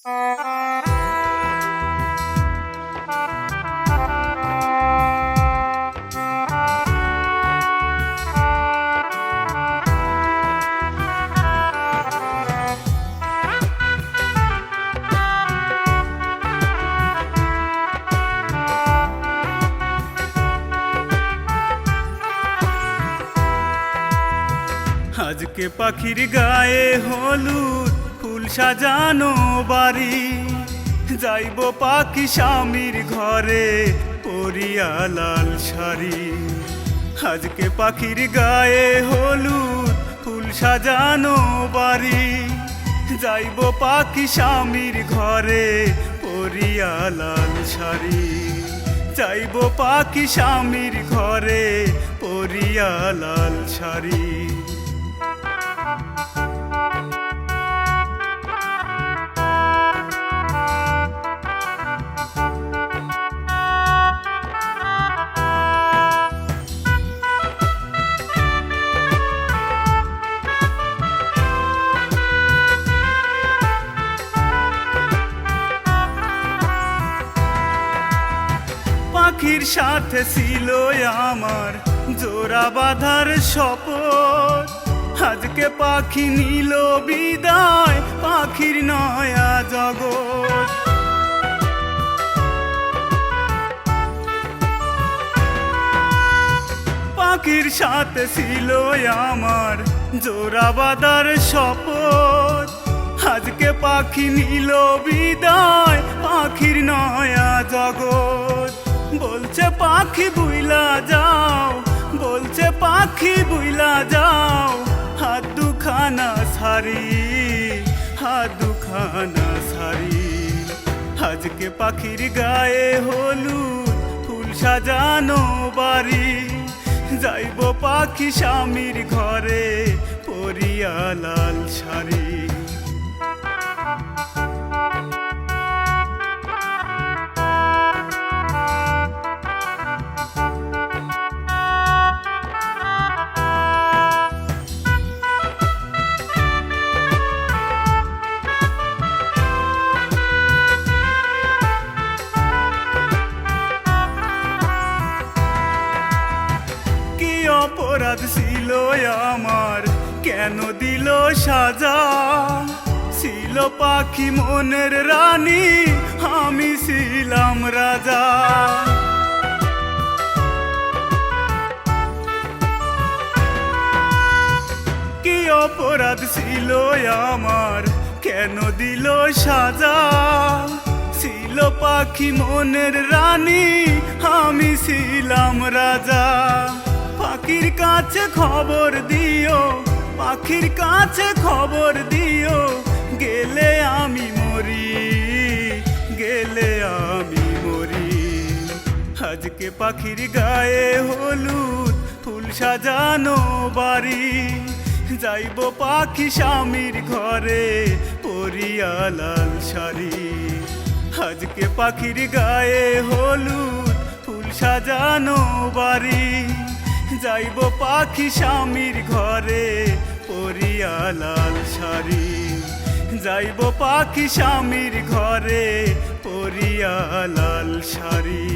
আজকে পাখির গায়ে হলুদ ফুল সাজানো বাড়ি, যাইব পাখি স্বামীর ঘরে পরিয়া লাল শাড়ি। আজকে পাখির গায়ে হলুদ ফুল সাজানো বাড়ি, যাইব পাখি স্বামীর ঘরে পরিয়া লাল শাড়ি। যাইব পাখি স্বামীর ঘরে পরিয়া লাল শাড়ি। পাখির সাথে ছিল আমার জোড়া বাঁধার শপথ, আজকে পাখি নিল বিদায় পাখির নয়া জগৎ। পাখির সাথে ছিল আমার জোড়া বাঁধার শপথ, আজকে পাখি নিল বিদায় পাখির নয়া জগৎ। বলছে পাখি বুইলা যাও, বলছে পাখি বুইলা যাও, হাত দুখানা সারি, হাত দুখানা সারি। আজকে পাখির গায়ে হলুদ ফুল সাজানো বাড়ি, যাইব পাখি স্বামীর ঘরে পরিয়া লাল শাড়ি। অপরাধ ছিল আমার, কেন দিল সাজা? ছিল পাখি মনের রানী, আমি ছিলাম রাজা। কি অপরাধ ছিল আমার, কেন দিল সাজা? ছিল পাখি মনের রানী, আমি ছিলাম রাজা। পাখির কাছে খবর দিও, পাখির কাছে খবর দিও, গেলে আমি মরি, গেলে আমি মরি। আজকে পাখির গায়ে হলুদ ফুল সাজানো বাড়ি, যাইব পাখি স্বামীর ঘরে পরিয়া লাল শাড়ি। আজকে পাখির গায়ে হলুদ ফুল সাজানো বাড়ি, যাইব পাখি স্বামীর ঘরে পরিয়া লাল শাড়ি। যাইব পাখি স্বামীর ঘরে পরিয়া লাল শাড়ি।